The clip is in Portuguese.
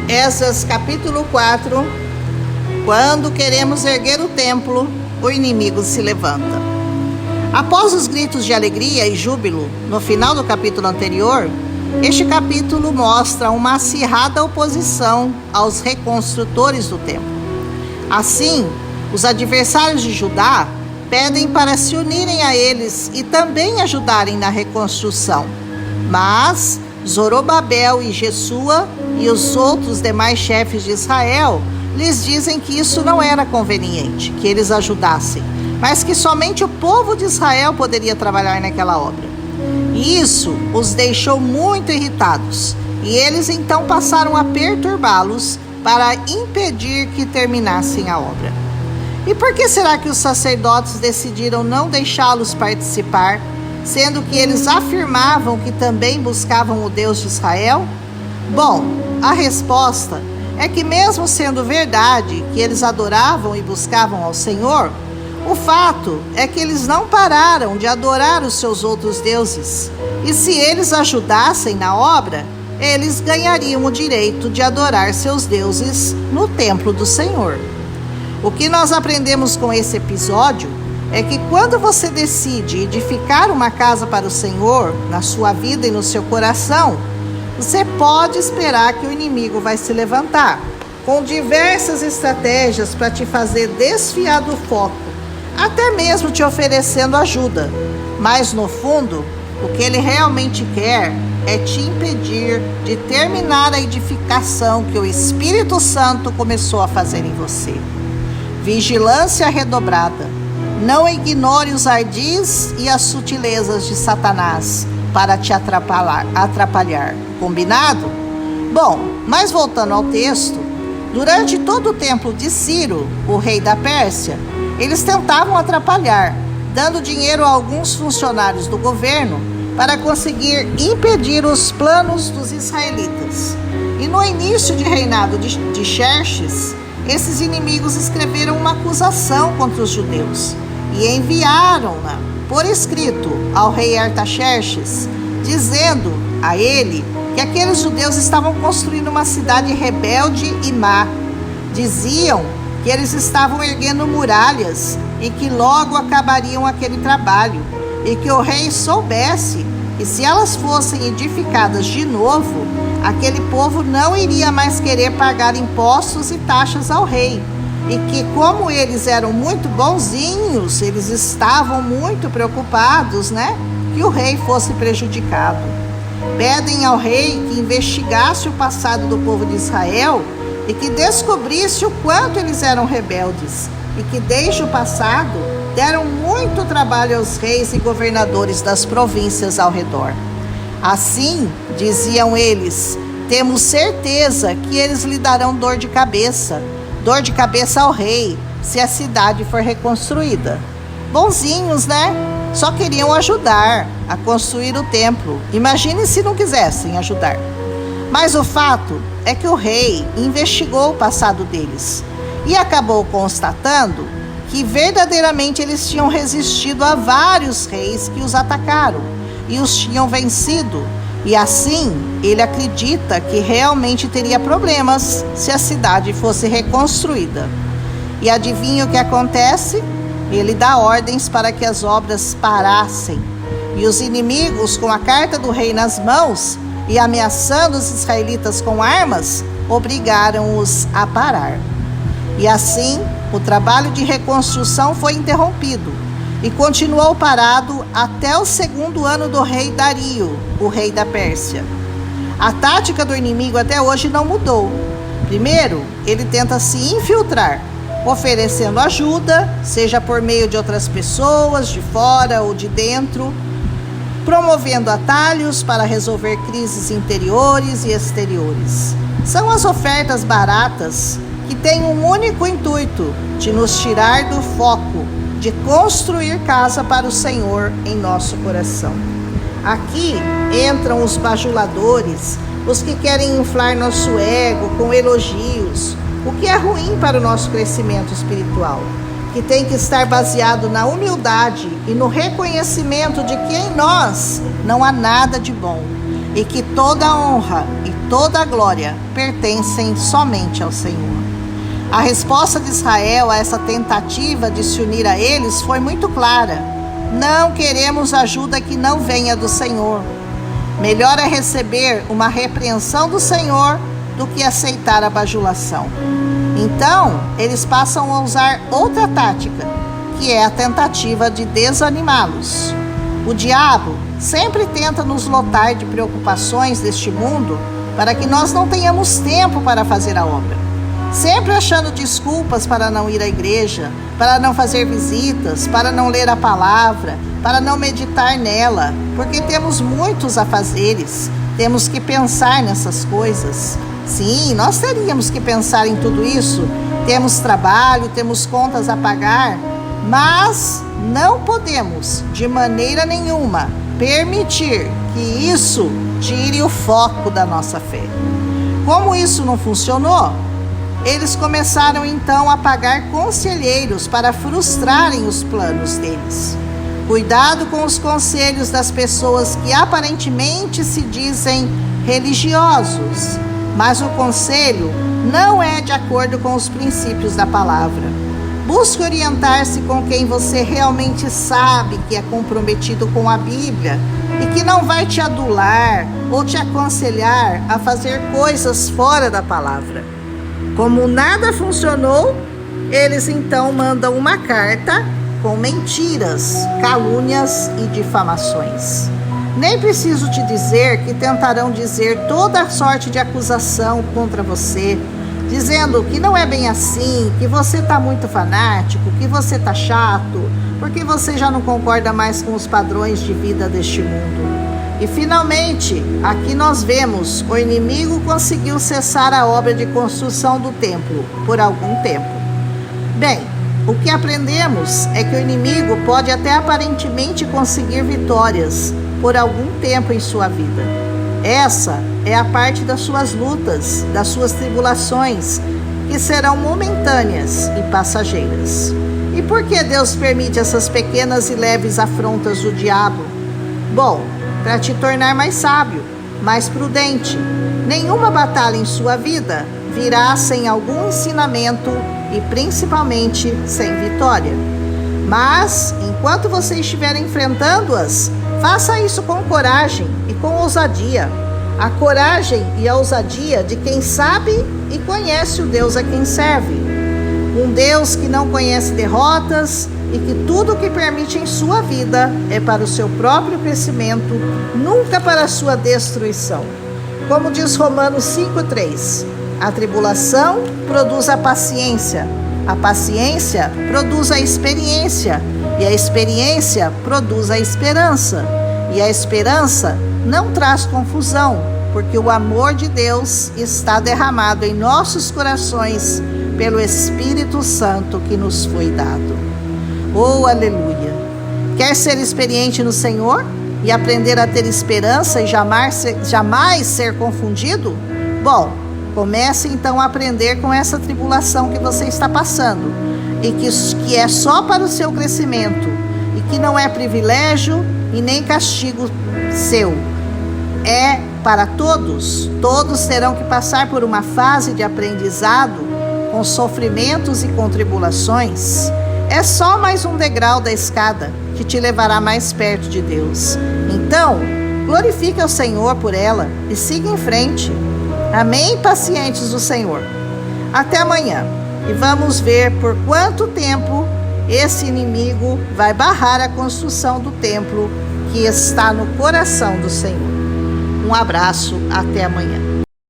Esdras capítulo 4. Quando queremos erguer o templo, o inimigo se levanta. Após os gritos de alegria e júbilo no final do capítulo anterior, este capítulo mostra uma acirrada oposição aos reconstrutores do templo. Assim, os adversários de Judá pedem para se unirem a eles e também ajudarem na reconstrução. Mas Zorobabel e Jesua e os outros demais chefes de Israel lhes dizem que isso não era conveniente, que eles ajudassem, mas que somente o povo de Israel poderia trabalhar naquela obra. E isso os deixou muito irritados, e eles então passaram a perturbá-los para impedir que terminassem a obra. E por que será que os sacerdotes decidiram não deixá-los participar, sendo que eles afirmavam que também buscavam o Deus de Israel? Bom, a resposta é que mesmo sendo verdade que eles adoravam e buscavam ao Senhor, o fato é que eles não pararam de adorar os seus outros deuses. E se eles ajudassem na obra, eles ganhariam o direito de adorar seus deuses no templo do Senhor. O que nós aprendemos com esse episódio é que quando você decide edificar uma casa para o Senhor, na sua vida e no seu coração, você pode esperar que o inimigo vai se levantar, com diversas estratégias para te fazer desviar do foco, até mesmo te oferecendo ajuda. Mas no fundo, o que ele realmente quer é te impedir de terminar a edificação que o Espírito Santo começou a fazer em você. Vigilância redobrada. Não ignore os ardis e as sutilezas de Satanás para te atrapalhar. Combinado? Bom, mas voltando ao texto, durante todo o tempo de Ciro, o rei da Pérsia, eles tentavam atrapalhar, dando dinheiro a alguns funcionários do governo para conseguir impedir os planos dos israelitas. E no início de reinado de Xerxes, esses inimigos escreveram uma acusação contra os judeus e enviaram-na por escrito ao rei Artaxerxes, dizendo a ele que aqueles judeus estavam construindo uma cidade rebelde e má. Diziam que eles estavam erguendo muralhas e que logo acabariam aquele trabalho, e que o rei soubesse que se elas fossem edificadas de novo, aquele povo não iria mais querer pagar impostos e taxas ao rei, e que como eles eram muito bonzinhos, eles estavam muito preocupados, que o rei fosse prejudicado. Pedem ao rei que investigasse o passado do povo de Israel e que descobrisse o quanto eles eram rebeldes, e que desde o passado deram muito trabalho aos reis e governadores das províncias ao redor. Assim, diziam eles, temos certeza que eles lhe darão dor de cabeça ao rei, se a cidade for reconstruída. Bonzinhos, Só queriam ajudar a construir o templo. Imagine se não quisessem ajudar. Mas o fato é que o rei investigou o passado deles e acabou constatando que verdadeiramente eles tinham resistido a vários reis que os atacaram e os tinham vencido. E assim, ele acredita que realmente teria problemas se a cidade fosse reconstruída. E adivinha o que acontece? Ele dá ordens para que as obras parassem. E os inimigos, com a carta do rei nas mãos e ameaçando os israelitas com armas, obrigaram-os a parar. E assim, o trabalho de reconstrução foi interrompido e continuou parado até o segundo ano do rei Dario, o rei da Pérsia. A tática do inimigo até hoje não mudou. Primeiro, ele tenta se infiltrar, oferecendo ajuda, seja por meio de outras pessoas, de fora ou de dentro, promovendo atalhos para resolver crises interiores e exteriores. São as ofertas baratas que têm um único intuito, de nos tirar do foco, de construir casa para o Senhor em nosso coração. Aqui entram os bajuladores, os que querem inflar nosso ego com elogios, o que é ruim para o nosso crescimento espiritual, que tem que estar baseado na humildade e no reconhecimento de que em nós não há nada de bom. e que toda a honra e toda a glória pertencem somente ao Senhor. A resposta de Israel a essa tentativa de se unir a eles foi muito clara: não queremos ajuda que não venha do Senhor. Melhor é receber uma repreensão do Senhor do que aceitar a bajulação. Então, eles passam a usar outra tática, que é a tentativa de desanimá-los. O diabo sempre tenta nos lotar de preocupações deste mundo para que nós não tenhamos tempo para fazer a obra. Sempre achando desculpas para não ir à igreja, para não fazer visitas, para não ler a palavra, para não meditar nela, porque temos muitos afazeres, temos que pensar nessas coisas. Sim, nós teríamos que pensar em tudo isso, temos trabalho, temos contas a pagar, mas não podemos, de maneira nenhuma, permitir que isso tire o foco da nossa fé. Como isso não funcionou, eles começaram então a pagar conselheiros para frustrarem os planos deles. Cuidado com os conselhos das pessoas que aparentemente se dizem religiosos, mas o conselho não é de acordo com os princípios da palavra. Busque orientar-se com quem você realmente sabe que é comprometido com a Bíblia e que não vai te adular ou te aconselhar a fazer coisas fora da palavra. Como nada funcionou, eles então mandam uma carta com mentiras, calúnias e difamações. Nem preciso te dizer que tentarão dizer toda a sorte de acusação contra você, dizendo que não é bem assim, que você está muito fanático, que você está chato, porque você já não concorda mais com os padrões de vida deste mundo. E finalmente, aqui nós vemos, o inimigo conseguiu cessar a obra de construção do templo por algum tempo. Bem, o que aprendemos é que o inimigo pode até aparentemente conseguir vitórias por algum tempo em sua vida. Essa é a parte das suas lutas, das suas tribulações, que serão momentâneas e passageiras. E por que Deus permite essas pequenas e leves afrontas do diabo? Bom, para te tornar mais sábio, mais prudente. Nenhuma batalha em sua vida virá sem algum ensinamento e principalmente sem vitória. Mas, enquanto você estiver enfrentando-as, faça isso com coragem e com ousadia. A coragem e a ousadia de quem sabe e conhece o Deus a quem serve. Um Deus que não conhece derrotas e que tudo o que permite em sua vida é para o seu próprio crescimento, nunca para a sua destruição. Como diz Romanos 5,3, a tribulação produz a paciência produz a experiência, e a experiência produz a esperança, e a esperança não traz confusão, porque o amor de Deus está derramado em nossos corações pelo Espírito Santo que nos foi dado. Oh, aleluia! Quer ser experiente no Senhor e aprender a ter esperança e jamais ser confundido? Bom, comece então a aprender com essa tribulação que você está passando e que é só para o seu crescimento e que não é privilégio e nem castigo seu. É para todos. Todos terão que passar por uma fase de aprendizado com sofrimentos e com tribulações. É só mais um degrau da escada que te levará mais perto de Deus. Então, glorifique ao Senhor por ela e siga em frente. Amém, pacientes do Senhor? Até amanhã. E vamos ver por quanto tempo esse inimigo vai barrar a construção do templo que está no coração do Senhor. Um abraço, até amanhã.